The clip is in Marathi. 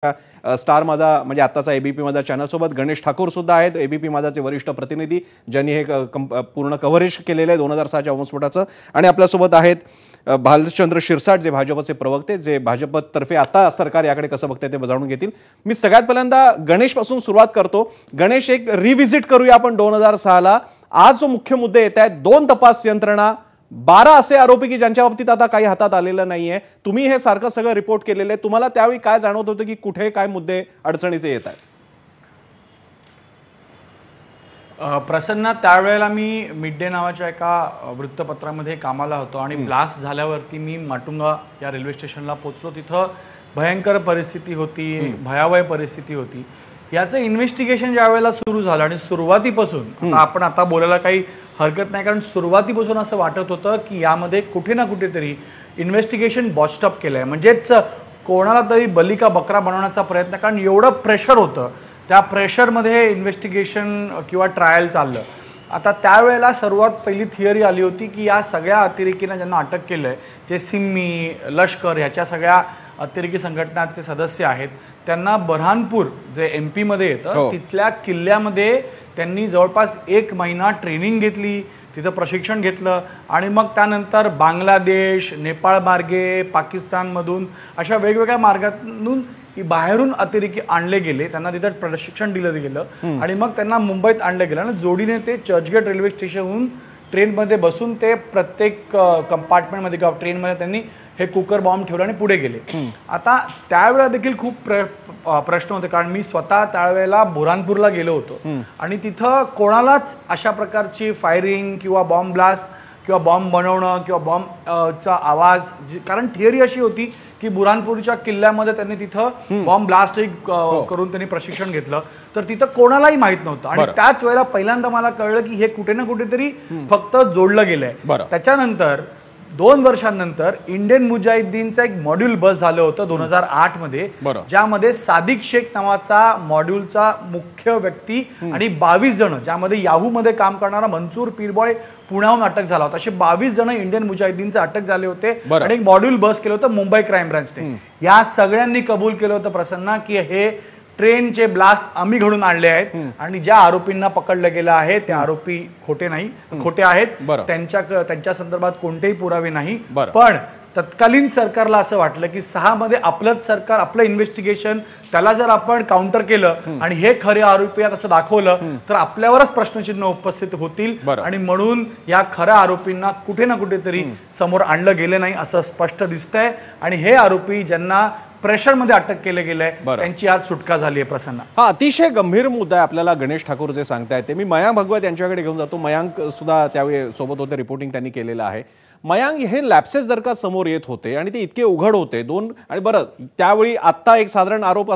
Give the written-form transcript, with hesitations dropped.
स्टार माझा म्हणजे आताचा एबीपी माझा चॅनल सोबत गणेश ठाकूर सुद्धा आहेत, एबीपी माझाचे वरिष्ठ प्रतिनिधी ज्यांनी हे पूर्ण कव्हरेज केलेलं आहे 2006च्या बॉम्बस्फोटाचं. आणि आपल्यासोबत आहेत भालचंद्र शिरसाट, जे भाजपचे प्रवक्ते, जे भाजपतर्फे आता सरकार याकडे कसं बघते ते जाणून घेतील. मी सगळ्यात पहिल्यांदा गणेश पासून सुरुवात करतो. गणेश, एक रिव्हिजिट करूया आपण 2006ला. आज जो मुख्य मुद्दे येत आहेत, 2 तपास यंत्रणा, 12 असे आरोपी की ज्यांच्या बाबतीत आता काही हातात आलेलं नाहीये. तुम्ही हे सारखं सगळं रिपोर्ट केलेलं आहे. तुम्हाला त्यावेळी काय जाणवत होतं की कुठे काय मुद्दे अडचणीचे येत आहेत? प्रसन्न, त्यावेळेला मी मिड डे नावाच्या एका वृत्तपत्रामध्ये कामाला होतो आणि ब्लास्ट झाल्यावरती मी माटुंगा या रेल्वे स्टेशनला पोहोचलो. तिथं भयंकर परिस्थिती होती, भयावह परिस्थिती होती. याचं इन्व्हेस्टिगेशन ज्या वेळेला सुरू झालं आणि सुरुवातीपासून आपण आता बोलायला काही हरकत नाही, कारण सुरुवातीपासून असं वाटत होतं की यामध्ये कुठे ना कुठेतरी इन्व्हेस्टिगेशन बॉस्टअप केलंय, म्हणजेच कोणाला तरी बली का बकरा बनवण्याचा प्रयत्न, कारण एवढं प्रेशर होतं. त्या प्रेशरमध्ये इन्व्हेस्टिगेशन किंवा ट्रायल चाललं. आता त्यावेळेला सर्वात पहिली थिअरी आली होती की या सगळ्या अतिरेकींना ज्यांना अटक केलंय, जे सिम्मी, लष्कर ह्याच्या सगळ्या अतिरेकी संघटनांचे सदस्य आहेत, त्यांना बऱ्हाणपूर जे MP मध्ये येतं तिथल्या किल्ल्यामध्ये त्यांनी जवळपास 1 महिना ट्रेनिंग घेतली, तिथं प्रशिक्षण घेतलं आणि मग त्यानंतर बांगलादेश, नेपाळ मार्गे, पाकिस्तानमधून अशा वेगवेगळ्या मार्गातून बाहेरून अतिरेकी आणले गेले. त्यांना तिथं प्रशिक्षण दिलं गेलं आणि मग त्यांना मुंबईत आणलं गेलं आणि जोडीने ते चर्चगेट रेल्वे स्टेशनहून ट्रेनमध्ये बसून ते प्रत्येक कंपार्टमेंटमध्ये किंवा ट्रेनमध्ये त्यांनी हे कुकर बॉम्ब ठेवले आणि पुढे गेले. आता त्यावेळेला देखील खूप प्रश्न होते, कारण मी स्वतः त्यावेळेला बुऱ्हाणपूरला गेलो होतो आणि तिथं कोणालाच अशा प्रकारची फायरिंग किंवा बॉम्ब ब्लास्ट किंवा बॉम्ब बनवणं किंवा बॉम्बचा आवाज, कारण थिअरी अशी होती की बुऱ्हाणपूरच्या किल्ल्यामध्ये त्यांनी तिथं बॉम्ब ब्लास्ट करून त्यांनी प्रशिक्षण घेतलं, तर तिथं कोणालाही माहित नव्हतं. आणि त्याच वेळेला पहिल्यांदा मला कळलं की हे कुठे ना कुठेतरी फक्त जोडलं गेलंय. त्याच्यानंतर 2 वर्षांनंतर इंडियन मुजाहिदीनचं एक मॉड्यूल बस झालं होतं 2008 मध्ये, ज्यामध्ये सादिक शेख नावाचा मॉड्यूलचा मुख्य व्यक्ती आणि 22 जण, ज्यामध्ये याहू मध्ये काम करणारा मंसूर पीरबॉय पुण्याहून अटक झाला होता, असे 22 जण इंडियन मुजाहिदीनचे अटक झाले होते आणि एक मॉड्यूल बस केलं होतं मुंबई क्राईम ब्रांचने. या सगळ्यांनी कबूल केलं होतं प्रसन्ना की हे ट्रेनचे ब्लास्ट आम्ही घडून आणले आहेत आणि ज्या आरोपींना पकडलं गेलं आहे ते आरोपी खोटे आहेत, त्यांच्या संदर्भात कोणतेही पुरावे नाही. पण तत्कालीन सरकारला असं वाटलं की 6 मध्ये आपलंच सरकार, आपलं इन्व्हेस्टिगेशन, त्याला जर आपण काउंटर केलं आणि हे खरे आरोपी आहेत असं दाखवलं तर आपल्यावरच प्रश्नचिन्ह उपस्थित होतील आणि म्हणून या खऱ्या आरोपींना कुठे ना कुठेतरी समोर आणलं गेलं नाही असं स्पष्ट दिसतंय. आणि हे आरोपी ज्यांना प्रेशरमध्ये अटक केले गेलंय त्यांची आज सुटका झाली आहे. प्रसन्न, हा अतिशय गंभीर मुद्दा आहे. आपल्याला गणेश ठाकूर जे सांगतायत ते मी मयांक भगवत यांच्याकडे घेऊन जातो. मयांक सुद्धा त्यावेळी सोबत होते, रिपोर्टिंग त्यांनी केलेलं आहे. मयांक, हे लॅप्सेस जर का समोर येत होते आणि ते इतके उघड होते 2, आणि बरं त्यावेळी आत्ता एक साधारण आरोप